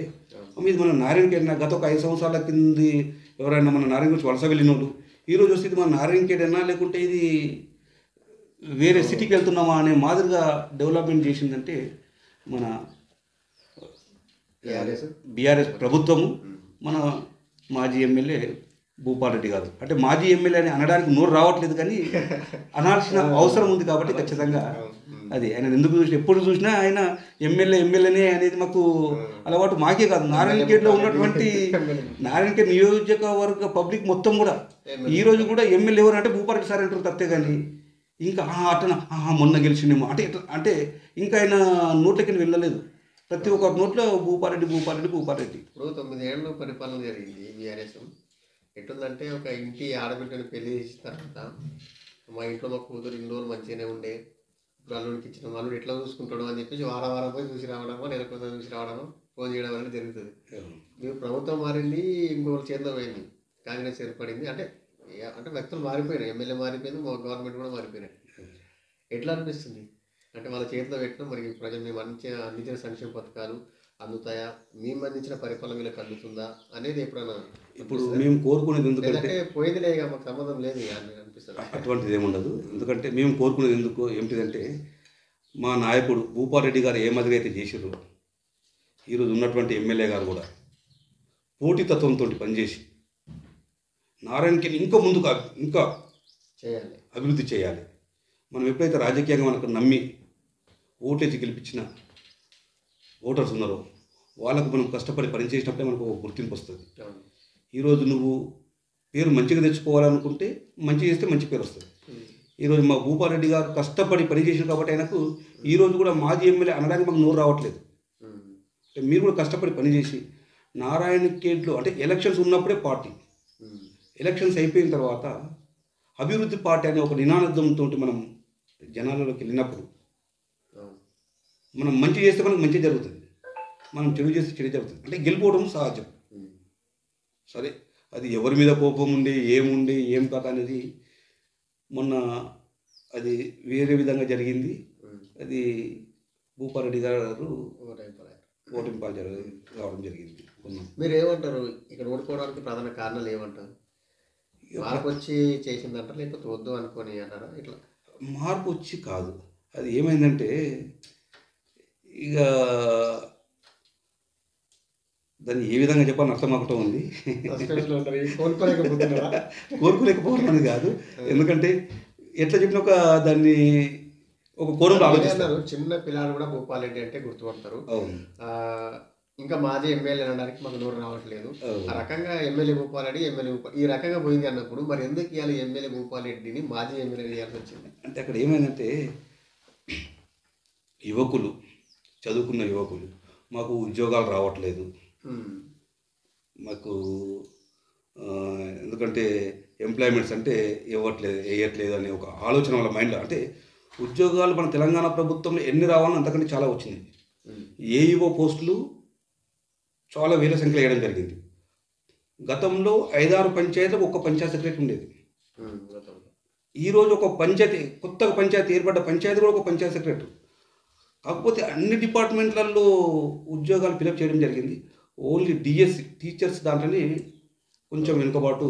ఇది మన నారాయణఖేడ్ గత ఒక 5 సంవత్సరాల కింది ఎవరైనా మన నారాయణఖేడ్ వలస వెళ్ళిన వాళ్ళు ఈరోజు వస్తే ఇది మన నారాయణఖేడ్ అన్నా లేకుంటే ఇది వేరే సిటీకి వెళ్తున్నామా అనే మాదిరిగా డెవలప్మెంట్ చేసిందంటే మన బీఆర్ఎస్ ప్రభుత్వము, మన మాజీ ఎమ్మెల్యే భూపాల్ రెడ్డి గారు. అంటే మాజీ ఎమ్మెల్యే అని అనడానికి నోరు రావట్లేదు, కానీ అనాల్సిన అవసరం ఉంది కాబట్టి ఖచ్చితంగా అది ఆయన ఎందుకు ఎప్పుడు చూసినా ఆయన ఎమ్మెల్యేనే అనేది మాకు అలవాటు. మాకే కాదు, నారాయణఖేడ్లో ఉన్నటువంటి నారాయణఖేడ్ నియోజకవర్గ పబ్లిక్ మొత్తం కూడా ఈరోజు కూడా ఎమ్మెల్యే ఎవరు అంటే భూపాల్ రెడ్డి సార్ అంటారు తప్పితే, కానీ ఇంకా అట్లా మొన్న గెలిచిండేమో అంటే అంటే ఇంకా ఆయన నోట్లకి వెళ్ళలేదు. ప్రతి ఒక్క నోట్లో భూపాల్ రెడ్డి. ఇప్పుడు 9 ఏళ్ళు పరిపాలన జరిగింది బీఆర్ఎస్. ఎట్లుందంటే ఒక ఇంటి ఆడబిడ్డని పెళ్లి చేసిన తర్వాత మా ఇంట్లో మా కూతురు ఇన్ని రోజులు మంచిగానే ఉండే, ఇప్పుడు అల్లుడికి ఇచ్చిన అల్లుడు ఎట్లా చూసుకుంటాడు అని చెప్పేసి వారం పోయి చూసి రావడమో, నెలకొంత చూసి రావడమో, ఫోన్ చేయడం అనేది జరుగుతుంది. మీరు ప్రభుత్వం మారింది, ఇంకొకరు చేతిలో పోయింది, కాంగ్రెస్ ఏర్పడింది. అంటే అంటే వ్యక్తులు మారిపోయినాయి, ఎమ్మెల్యే మారిపోయింది, మా గవర్నమెంట్ కూడా మారిపోయినాయి. ఎట్లా అనిపిస్తుంది అంటే వాళ్ళ చేతిలో పెట్టిన మరి ప్రజలు మేము అందించిన సంక్షేమ పథకాలు అందుతాయా, మేము అందించిన పరిపాలన వీళ్ళకి అందుతుందా అనేది ఎప్పుడైనా ఇప్పుడు మేము కోరుకునేది ఎందుకంటే పోయిందిలే మాకు సంబంధం లేదు అని అనిపిస్తుంది. అటువంటిది ఏముండదు. ఎందుకంటే మేము కోరుకునేది ఎందుకు ఏమిటిదంటే మా నాయకుడు భూపాల్ రెడ్డి గారు ఏ మాదిరిగా అయితే చేసిర్రో ఈరోజు ఉన్నటువంటి ఎమ్మెల్యే గారు కూడా పోటీతత్వంతో పనిచేసి నారాయణఖేడ్ ఇంకా ముందుకు ఇంకా చేయాలి, అభివృద్ధి చేయాలి. మనం ఎప్పుడైతే రాజకీయంగా మనకు నమ్మి ఓటేసి గెలిపించిన ఓటర్స్ ఉన్నారో వాళ్ళకు మనం కష్టపడి పనిచేసినప్పుడే మనకు ఒక గుర్తింపు వస్తుంది. ఈరోజు నువ్వు పేరు మంచిగా తెచ్చుకోవాలనుకుంటే మంచి చేస్తే మంచి పేరు వస్తుంది. ఈరోజు మా భూపాల్ రెడ్డి గారు కష్టపడి పనిచేసారు కాబట్టి ఆయనకు ఈరోజు కూడా మాజీ ఎమ్మెల్యే అనడానికి మాకు నోరు రావట్లేదు. అంటే మీరు కూడా కష్టపడి పనిచేసి నారాయణఖేడ్లో అంటే ఎలక్షన్స్ ఉన్నప్పుడే పార్టీ, ఎలక్షన్స్ అయిపోయిన తర్వాత అభివృద్ధి పార్టీ అనే ఒక నినాదంతో మనం జనాలలోకి వెళ్ళినప్పుడు మనం మంచి చేస్తే మనకు మంచి జరుగుతుంది, మనం చెడు చేస్తే చెడు జరుగుతుంది. అంటే గెలిపోవడం సహజం. సరే అది ఎవరి మీద కోపం ఉండి ఏం కథ అనేది మొన్న అది వేరే విధంగా జరిగింది. అది భూపాల్ రెడ్డి గారు ఓటింగ్ పాలు రావడం జరిగింది. మీరు ఏమంటారు ఇక్కడ ఓడిపోవడానికి ప్రధాన కారణాలు ఏమంటారు? మార్పు వచ్చి చేసిందంటారా లేకపోతే వద్దు అనుకొని అన్నారా? ఇట్లా మార్పు వచ్చి కాదు, అది ఏమైందంటే ఇక దాన్ని ఏ విధంగా చెప్పాలని అర్థం అవ్వటం ఉంది. కోరుకోలేకపోవడం అని కాదు, ఎందుకంటే ఎట్లా చెప్పిన ఒక దాన్ని ఒక కోణంలో ఆలోచిస్తారు. చిన్న పిల్లలు కూడా భూపాల్ రెడ్డి అంటే గుర్తుపడతారు. ఇంకా మాజీ ఎమ్మెల్యే అనడానికి మాకు నోరు రావట్లేదు. ఆ రకంగా ఎమ్మెల్యే భూపాల్ రెడ్డి ఈ రకంగా పోయింది అన్నప్పుడు మరి ఎందుకు ఇవ్వాలి ఎమ్మెల్యే భూపాల్ రెడ్డిని మాజీ ఎమ్మెల్యే చేయాల్సి వచ్చింది? అంటే అక్కడ ఏమైందంటే యువకులు, చదువుకున్న యువకులు మాకు ఉద్యోగాలు రావట్లేదు, మాకు ఎందుకంటే ఎంప్లాయ్మెంట్స్ అంటే వేయట్లేదు అనే ఒక ఆలోచన వాళ్ళ మైండ్లో. అంటే ఉద్యోగాలు మన తెలంగాణ ప్రభుత్వంలో ఎన్ని రావాలని అంతకంటే చాలా వచ్చింది. ఏఈఓ పోస్టులు చాలా వేల సంఖ్యలో వేయడం జరిగింది. గతంలో 5-6 పంచాయతీలకు ఒక పంచాయతీ సెక్రటరీ ఉండేది. ఈరోజు ఒక పంచాయతీ, కొత్తగా పంచాయతీ ఏర్పడ్డ పంచాయతీ కూడా ఒక పంచాయతీ సెక్రటరీ. కాకపోతే అన్ని డిపార్ట్మెంట్లలో ఉద్యోగాలు ఫిలప్ చేయడం జరిగింది. ఓన్లీ డిఎస్సి టీచర్స్ దాంట్లోనే కొంచెం వెనుకబాటు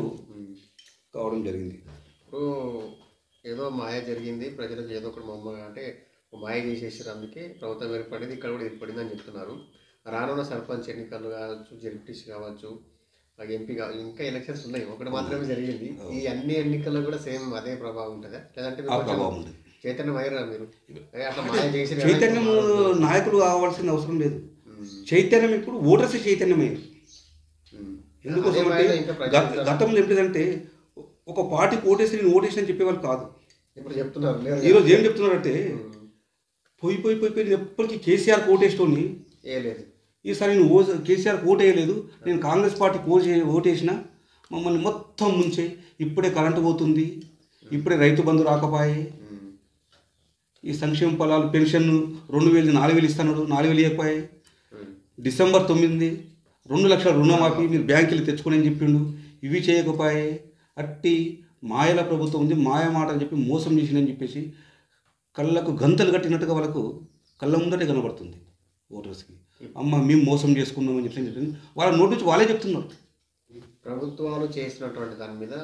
కావడం జరిగింది. ఇప్పుడు ఏదో మాయ జరిగింది, ప్రజలకు ఏదో ఒకటి అంటే మాయ చేసేసారు, అందుకే ప్రభుత్వం ఏర్పడింది, ఇక్కడ కూడా ఏర్పడింది అని చెప్తున్నారు. రానున్న సర్పంచ్ ఎన్నికలు కావచ్చు, జెడ్పీటీసీ కావచ్చు, ఎంపీ కావచ్చు, ఇంకా ఎలక్షన్స్ ఉన్నాయి, ఒకటి మాత్రమే జరిగింది. ఈ అన్ని ఎన్నికల్లో కూడా సేమ్ అదే ప్రభావం ఉంటుందా? లేదంటే చైతన్యం అయ్యారా మీరు? అట్లా మాయ చేసి చైతన్యం నాయకులు కావాల్సిన అవసరం లేదు. చైతన్యం ఇప్పుడు ఓటర్స్ చైతన్యమైంది. ఎందుకోసం గతంలో ఏంటంటే ఒక పార్టీకి ఓటేసి నేను ఓటేసి అని చెప్పేవాళ్ళు కాదు. ఇప్పుడు చెప్తున్నారు. ఈరోజు ఏం చెప్తున్నారంటే పోయి ఎప్పటికీ కేసీఆర్కి ఓటేస్తోని వేయలేదు, ఈసారి నేను కేసీఆర్కి ఓటు వేయలేదు, నేను కాంగ్రెస్ పార్టీకి ఓటేసిన మమ్మల్ని మొత్తం ముంచే ఇప్పుడే కరెంటు పోతుంది, ఇప్పుడే రైతు బంధు రాకపోయే, ఈ సంక్షేమ ఫలాలు పెన్షన్ 2000 4000 ఇస్తున్నాడు, 4000 ఇవ్వకపోయాయి, డిసెంబర్ 9 2 లక్షల రుణమాఫీ మీరు బ్యాంకులు తెచ్చుకొని అని చెప్పిండు, ఇవి చేయకపోయే, అట్టి మాయల ప్రభుత్వం ఉంది, మాయ మాట అని చెప్పి మోసం చేసిందని చెప్పేసి కళ్ళకు గంతలు కట్టినట్టుగా వాళ్ళకు కళ్ళ ముందటే కనబడుతుంది ఓటర్స్కి. అమ్మ మేము మోసం చేసుకున్నామని చెప్పి వాళ్ళ నోటి నుంచి వాళ్ళే చెప్తున్నారు. ప్రభుత్వాలు చేసినటువంటి దాని మీద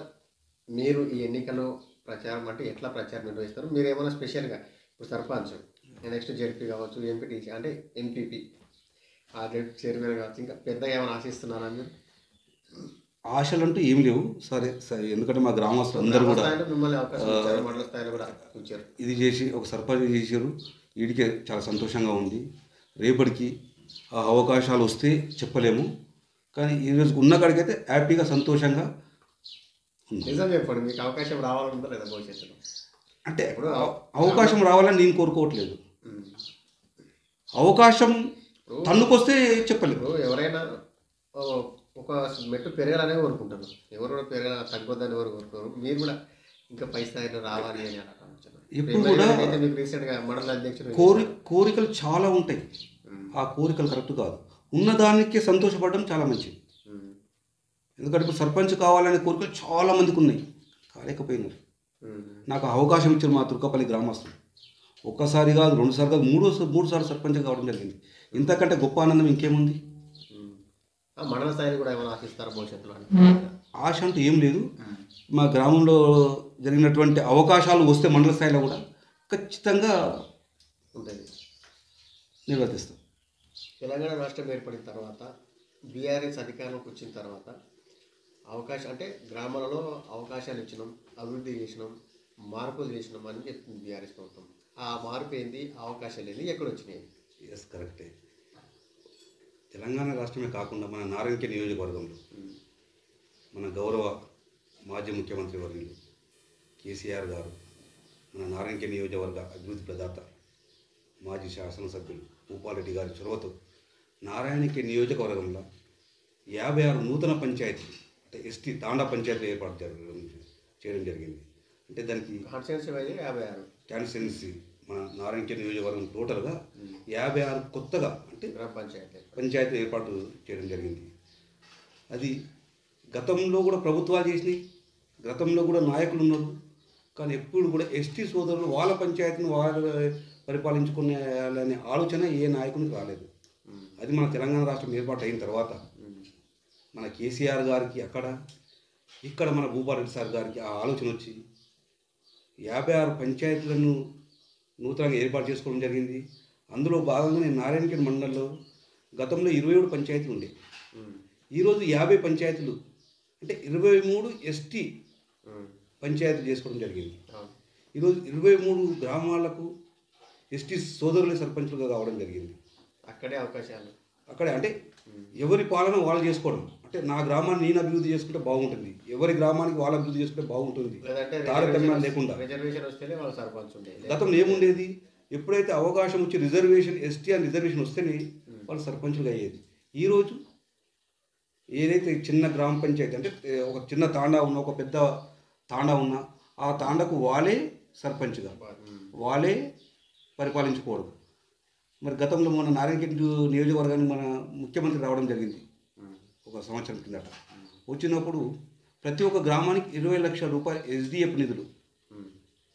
మీరు ఈ ఎన్నికల్లో ప్రచారం అంటే ఎట్లా ప్రచారం నిర్వహిస్తారు? మీరు ఏమైనా స్పెషల్గా ఇప్పుడు సర్పంచ్, నెక్స్ట్ జెడ్పీ కావచ్చు, ఎంపీటీసీ అంటే ఎంపీపీ, ఆ జెడ్పీ చైర్మన్ కావచ్చు, ఇంకా పెద్దగా ఏమైనా ఆశిస్తున్నారా మీరు? ఆశలు అంటూ ఏమి లేవు. సరే సరే, ఎందుకంటే మా గ్రామస్తులు అందరూ కూడా మిమ్మల్ని అవకాశం ఇచ్చారు, మండల స్థాయిలో కూడా ఇచ్చారు, ఇది చేసి ఒక సర్పంచ్ చేశారు. వీడికే చాలా సంతోషంగా ఉంది. రేపటికి ఆ అవకాశాలు వస్తే చెప్పలేము, కానీ ఈరోజు ఉన్న కాడికైతే హ్యాపీగా సంతోషంగా ఉంది. నిజం చెప్పండి, మీకు అవకాశం రావాలంటే లేదా భవిష్యత్తులో? అంటే అవకాశం రావాలని నేను కోరుకోవట్లేదు, అవకాశం తన్నుకొస్తే చెప్పలేదు. ఎవరైనా ఒక మెట్టు పెరగాలనే కోరుకుంటారు, ఎవరు కూడా పెరగాల తగ్గొద్దని ఎవరు కోరుకోరు. మీరు కూడా ఇంకా పై స్థాయిలో రావాలి అని ఎప్పుడు కూడా మీకు రీసెంట్గా మండల అధ్యక్షుడు కోరికలు చాలా ఉంటాయి, ఆ కోరికలు కరెక్ట్ కాదు. ఉన్నదానికే సంతోషపడడం చాలా మంచిది. ఎందుకంటే ఇప్పుడు సర్పంచ్ కావాలనే కోరికలు చాలా మందికి ఉన్నాయి, కాలేకపోయినారు. నాకు అవకాశం ఇచ్చారు మా తుర్కపల్లి గ్రామస్తులు. ఒక్కసారి కాదు, 2 సార్లు కాదు, 3 సార్లు సర్పంచ్ కావడం జరిగింది. ఇంతకంటే గొప్ప ఆనందం ఇంకేముంది? మండల స్థాయిలో కూడా ఏమైనా ఆశిస్తారు భవిష్యత్తులో? ఆశ అంటూ ఏం లేదు. మా గ్రామంలో జరిగినటువంటి అవకాశాలు వస్తే మండల స్థాయిలో కూడా ఖచ్చితంగా ఉంటుంది, నిర్వర్తిస్తాం. తెలంగాణ రాష్ట్రం ఏర్పడిన తర్వాత బీఆర్ఎస్ అధికారంలోకి వచ్చిన తర్వాత అవకాశం అంటే గ్రామాలలో అవకాశాలు ఇచ్చినాం, అభివృద్ధి చేసినాం, మార్పులు చేసినాం అని చెప్తుంది బీఆర్ఎస్ ప్రభుత్వం. ఆ మార్పు ఏంది, అవకాశాలు ఏంది, ఎక్కడ వచ్చినాయి? ఎస్, కరెక్టే. తెలంగాణ రాష్ట్రమే కాకుండా మన నారాయణఖేడ్ నియోజకవర్గంలో మన గౌరవ మాజీ ముఖ్యమంత్రి వర్యులు కేసీఆర్ గారు, మన నారాయణఖేడ్ నియోజకవర్గ అభివృద్ధి ప్రదాత మాజీ శాసనసభ్యులు భూపాలరెడ్డి గారి చొరవతో నారాయణఖేడ్ నియోజకవర్గంలో 56 నూతన పంచాయతీలు అంటే ఎస్టీ తాండా పంచాయతీలు ఏర్పాటు చేయడం జరిగింది. అంటే దానికి కాన్స్టిట్యున్సీ మన నారాయణఖేడ్ నియోజకవర్గం టోటల్గా 56 కొత్తగా అంటే పంచాయతీలు ఏర్పాటు చేయడం జరిగింది. అది గతంలో కూడా ప్రభుత్వాలు చేసినాయి, గతంలో కూడా నాయకులు ఉన్నారు, కానీ ఎప్పుడు కూడా ఎస్టీ సోదరులు వాళ్ళ పంచాయతీని వాళ్ళు పరిపాలించుకునే ఆలోచన ఏ నాయకునికి రాలేదు. అది మన తెలంగాణ రాష్ట్రం ఏర్పాటు అయిన తర్వాత మన కేసీఆర్ గారికి ఇక్కడ మన భూపాలరెడ్డి సార్ గారికి ఆ ఆలోచన వచ్చి 56 పంచాయతీలను నూతనంగా ఏర్పాటు చేసుకోవడం జరిగింది. అందులో భాగంగా నేను నారాయణఖేడ్ మండలంలో గతంలో 27 పంచాయతీలు ఉండే, ఈరోజు 50 పంచాయతీలు అంటే 23 ఎస్టీ పంచాయతీలు చేసుకోవడం జరిగింది. ఈరోజు 23 గ్రామాలకు ఎస్టీ సోదరులే సర్పంచులుగా కావడం జరిగింది. అక్కడే అంటే ఎవరి పాలన వాళ్ళు చేసుకోవడం, అంటే నా గ్రామాన్ని నేను అభివృద్ధి చేసుకుంటే బాగుంటుంది, ఎవరి గ్రామానికి వాళ్ళు అభివృద్ధి చేసుకుంటే బాగుంటుంది, తారతమ్యం లేకుండా. గతంలో ఏముండేది, ఎప్పుడైతే అవకాశం వచ్చి రిజర్వేషన్ ఎస్టీ అని రిజర్వేషన్ వస్తేనే వాళ్ళు సర్పంచులుగా అయ్యేది. ఈరోజు ఏదైతే చిన్న గ్రామ పంచాయతీ అంటే ఒక చిన్న తాండా ఉన్న, ఒక పెద్ద తాండా ఉన్న, ఆ తాండాకు వాళ్ళే సర్పంచ్గా వాళ్ళే పరిపాలించుకోవడం. మరి గతంలో మన నారాయణఖేడ్ నియోజకవర్గానికి మన ముఖ్యమంత్రి రావడం జరిగింది ఒక సంవత్సరం కిందట. వచ్చినప్పుడు ప్రతి ఒక్క గ్రామానికి 20 లక్షల రూపాయలు ఎస్డిఎఫ్ నిధులు,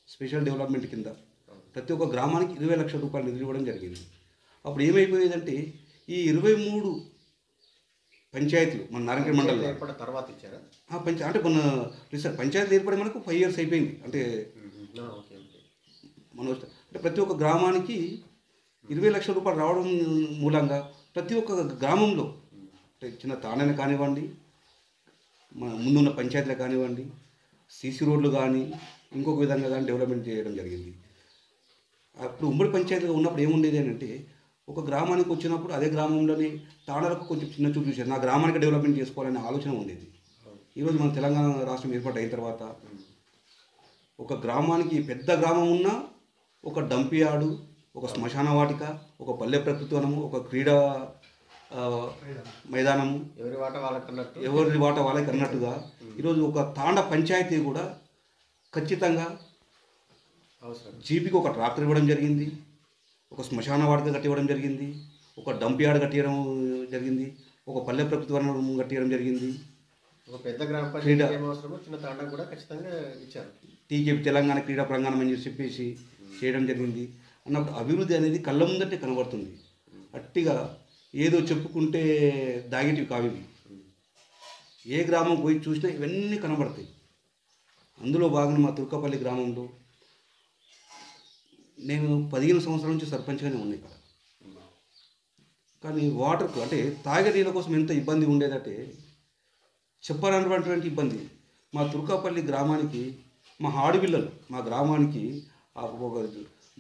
స్పెషల్ డెవలప్మెంట్ కింద ప్రతి ఒక్క గ్రామానికి 20 లక్షల రూపాయలు నిధులు ఇవ్వడం జరిగింది. అప్పుడు ఏమైపోయేదంటే ఈ 23 పంచాయతీలు మన నారాయణఖేడ్ మండలంలో తర్వాత ఇచ్చారా అంటే మన పంచాయతీలు ఏర్పడి మనకు 5 years అయిపోయింది. అంటే మన అంటే ప్రతి ఒక్క గ్రామానికి 20 లక్షల రూపాయలు రావడం మూలంగా ప్రతి ఒక్క గ్రామంలో అంటే చిన్న తాండానే కానివ్వండి, మన ముందున్న పంచాయతీలు కానివ్వండి, సీసీ రోడ్లు కానీ ఇంకొక విధంగా కానీ డెవలప్మెంట్ చేయడం జరిగింది. అప్పుడు ఉమ్మడి పంచాయతీగా ఉన్నప్పుడు ఏముండేది అని అంటే ఒక గ్రామానికి వచ్చినప్పుడు అదే గ్రామంలోని తాండాలకు కొంచెం చిన్న చూపు చూసేది, నా గ్రామానికి డెవలప్మెంట్ చేసుకోవాలనే ఆలోచన ఉండేది. ఈరోజు మన తెలంగాణ రాష్ట్రం ఏర్పాటు అయిన తర్వాత ఒక గ్రామానికి పెద్ద గ్రామం ఉన్నా ఒక డంప్ యార్డు, ఒక శ్మశాన వాటిక, ఒక పల్లె ప్రకృతి వనము, ఒక క్రీడా ఆ, మైదానము, ఎవరి వాట వాళ్ళకన్నట్టు. ఎవరి వాట వాళ్ళకి అన్నట్టుగా ఈరోజు ఒక తాండ పంచాయతీ కూడా ఖచ్చితంగా అవసరం. జీపీకి ఒక ట్రాక్టర్ ఇవ్వడం జరిగింది, ఒక శ్మశాన వాటిక కట్టివ్వడం జరిగింది, ఒక డంప్ యార్డ్ కట్టియడం జరిగింది, ఒక పల్లె ప్రకృతి వనం కట్టియడం జరిగింది. ఒక పెద్ద గ్రామ పంచాయతీ ఏం అవసరమో చిన్న తాండా కూడా ఖచ్చితంగా ఇచ్చారు. టీకేపీ తెలంగాణ క్రీడా ప్రాంగణం అని చెప్పేసి చేయడం జరిగింది. అన్నప్పుడు అభివృద్ధి అనేది కళ్ళ ముందటే కనబడుతుంది. అట్టిగా ఏదో చెప్పుకుంటే దాగిటివి కావివి. ఏ గ్రామం పోయి చూసినా ఇవన్నీ కనబడతాయి. అందులో భాగంగా మా తుర్కపల్లి గ్రామంలో నేను 15 సంవత్సరాల నుంచి సర్పంచ్గానే ఉన్నాయి ఇక్కడ. కానీ వాటర్కు అంటే తాగే నీళ్ళ కోసం ఎంత ఇబ్బంది ఉండేదంటే చెప్పరానటువంటి ఇబ్బంది. మా తుర్కాపల్లి గ్రామానికి మా ఆడపిల్లలు మా గ్రామానికి ఒక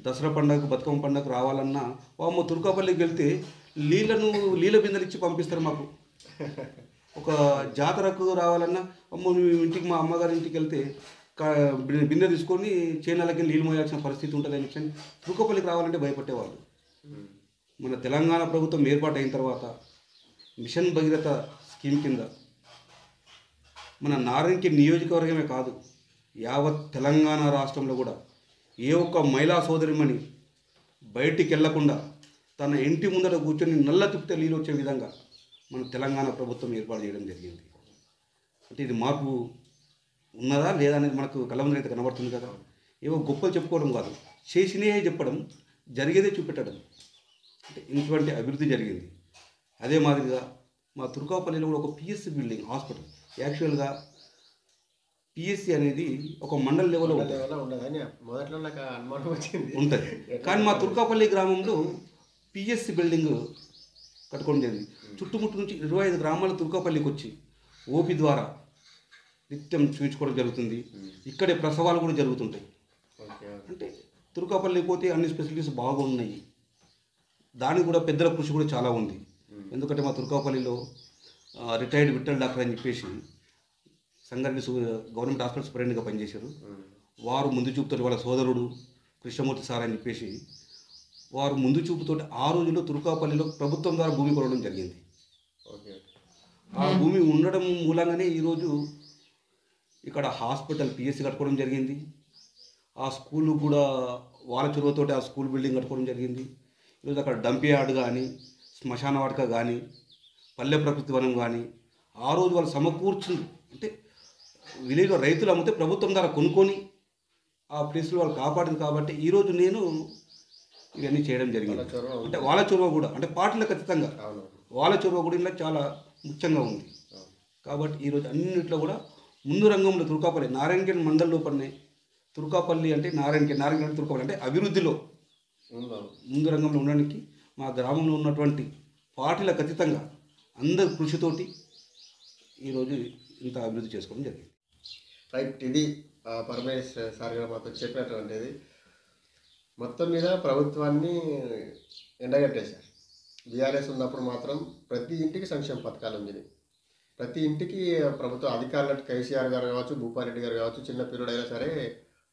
దసరా పండుగకు బతుకమ్మ పండుగకు రావాలన్నా మా తుర్కాపల్లికి వెళ్తే నీళ్ళ బిందెలు ఇచ్చి పంపిస్తారు మాకు. ఒక జాతరకు రావాలన్నా నువ్వు ఇంటికి మా అమ్మగారి ఇంటికి వెళ్తే బిందె తీసుకొని చేనాలకి నీళ్ళు మోయాల్సిన పరిస్థితి ఉంటుందని చెప్పి తుర్కపల్లికి రావాలంటే భయపడేవాళ్ళు. మన తెలంగాణ ప్రభుత్వం ఏర్పాటు అయిన తర్వాత మిషన్ భగీరథ స్కీమ్ కింద మన నారాయణఖేడ్ నియోజకవర్గమే కాదు యావత్ తెలంగాణ రాష్ట్రంలో కూడా ఏ ఒక్క మహిళా సోదరిమణి బయటికి వెళ్లకుండా తన ఇంటి ముందర కూర్చొని నల్ల తిప్పితే నీళ్ళు వచ్చే విధంగా మన తెలంగాణ ప్రభుత్వం ఏర్పాటు చేయడం జరిగింది. అంటే ఇది మార్పు ఉన్నదా లేదా అనేది మనకు కళ్ళ ముందర అయితే కనబడుతుంది కదా. ఏవో గొప్పలు చెప్పుకోవడం కాదు, చేసినే చెప్పడం, జరిగేదే చూపెట్టడం. అంటే ఇటువంటి అభివృద్ధి జరిగింది. అదే మాదిరిగా మా తుర్కాపల్లిలో కూడా ఒక పిఎస్సి బిల్డింగ్ హాస్పిటల్, యాక్చువల్గా పిఎస్సి అనేది ఒక మండల లెవెల్లో ఉండదని మొదట్లో నాకు అనుమానం వచ్చింది ఉంటుంది. కానీ మా తుర్కాపల్లి గ్రామంలో పిఎస్సి బిల్డింగ్ కట్టుకోవడం జరిగింది. చుట్టుముట్టు నుంచి 25 గ్రామాల తుర్కాపల్లికి వచ్చి ఓపీ ద్వారా నిత్యం చూపించుకోవడం జరుగుతుంది. ఇక్కడే ప్రసవాలు కూడా జరుగుతుంటాయి. అంటే తుర్కాపల్లికి పోతే అన్ని స్పెసిలిటీస్ బాగున్నాయి. దానికి కూడా పెద్దల కృషి కూడా చాలా ఉంది. ఎందుకంటే మా తుర్కాపల్లిలో రిటైర్డ్ విఠల్ డాక్టర్ అని చెప్పేసి సంగారెడ్డి గవర్నమెంట్ హాస్పిటల్ సూపరింటెండెంట్గా పనిచేశారు. వారు ముందు చూపుతో వాళ్ళ సోదరుడు కృష్ణమూర్తి సార్ అని చెప్పేసి వారు ముందు చూపుతో ఆ రోజుల్లో తుర్కాపల్లిలో ప్రభుత్వం ద్వారా భూమి కొనడం జరిగింది. ఆ భూమి ఉండడం మూలంగానే ఈరోజు ఇక్కడ హాస్పిటల్ పిఎస్సి కట్టుకోవడం జరిగింది. ఆ స్కూల్ కూడా వాళ్ళ చొరవతో ఆ స్కూల్ బిల్డింగ్ కట్టుకోవడం జరిగింది. ఈరోజు అక్కడ డంప్ యార్డ్ కానీ, శ్మశాన వాటిక కానీ, పల్లె ప్రకృతి వనం కానీ ఆ రోజు వాళ్ళు సమకూర్చింది. అంటే విలేజ్లో రైతులు అమ్మితే ప్రభుత్వం ద్వారా కొనుక్కొని ఆ ప్లేస్లో వాళ్ళు కాపాడింది. కాబట్టి ఈరోజు నేను ఇవన్నీ చేయడం జరిగింది. అంటే వాళ్ళ చొరవ కూడా, అంటే పార్టీలకు ఖచ్చితంగా వాళ్ళ చొరవ కూడా ఇలా చాలా ముఖ్యంగా ఉంది. కాబట్టి ఈరోజు అన్నింటిలో కూడా ముందు రంగంలో తుర్కాపల్లి నారాయణఖేడ్ మండల్ లోపలనే తుర్కాపల్లి అంటే నారాయణఖేడ్ తుర్కాపల్లి అంటే అభివృద్ధిలో ముందు రంగంలో ఉండడానికి మా గ్రామంలో ఉన్నటువంటి పార్టీల ఖచ్చితంగా అందరి కృషితోటి ఈరోజు ఇంత అభివృద్ధి చేసుకోవడం జరిగింది. రైట్, ఇది పరమేశ్ సార్ గారు మాతో చెప్పినటువంటిది. మొత్తం మీద ప్రభుత్వాన్ని ఎండగట్టేశారు. బీఆర్ఎస్ ఉన్నప్పుడు మాత్రం ప్రతి ఇంటికి సంక్షేమ పథకాలు ఉంది. ప్రతి ఇంటికి ప్రభుత్వ అధికారులకు కేసీఆర్ గారు కావచ్చు, భూపారెడ్డి గారు కావచ్చు, చిన్న పిల్లడైనా సరే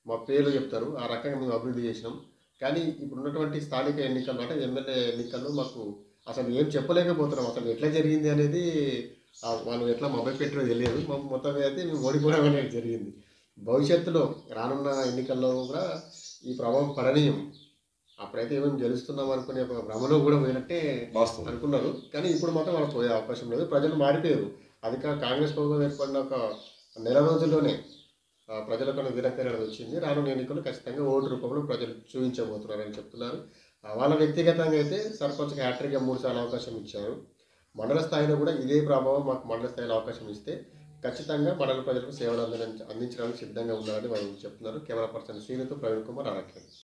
మా పేర్లు చెప్తారు. ఆ రకంగా మేము అభివృద్ధి చేసినాం. కానీ ఇప్పుడు ఉన్నటువంటి స్థానిక ఎన్నికల్లో అంటే ఎమ్మెల్యే ఎన్నికల్లో మాకు అసలు ఏం చెప్పలేకపోతున్నాం. అసలు ఎట్లా జరిగింది అనేది వాళ్ళు ఎట్లా మొబైల్ పెట్టినో తెలియదు. మొత్తం మీద అయితే మేము ఓడిపోవడం అనేది జరిగింది. భవిష్యత్తులో రానున్న ఎన్నికల్లో కూడా ఈ ప్రభావం పడనీయం. అప్పుడైతే ఏమేమి గెలుస్తున్నాం అనుకునే ఒక భ్రమలో కూడా పోయినట్టే అనుకున్నారు. కానీ ఇప్పుడు మాత్రం వాళ్ళు పోయే అవకాశం లేదు. ప్రజలు మారిపోయారు. అది కాంగ్రెస్ ప్రభుత్వం ఏర్పడిన ఒక నెల రోజుల్లోనే ప్రజలకు విరక్తి అనేది వచ్చింది. రానున్న ఎన్నికలు ఖచ్చితంగా ఓటు రూపంలో ప్రజలు చూపించబోతున్నారని చెప్తున్నారు. వాళ్ళ వ్యక్తిగతంగా అయితే సర్పంచ్కి హ్యాట్రిక్గా 3 సార్లు అవకాశం ఇచ్చారు. మండల స్థాయిలో కూడా ఇదే ప్రభావం మాకు మండల స్థాయిలో అవకాశం ఇస్తే ఖచ్చితంగా మండల ప్రజలకు సేవలు అందించడానికి సిద్ధంగా ఉన్నారని వాళ్ళు చెప్తున్నారు. కెమెరా పర్సన్ శ్రీనితో ప్రవీణ్ కుమార్, అరకేడ్.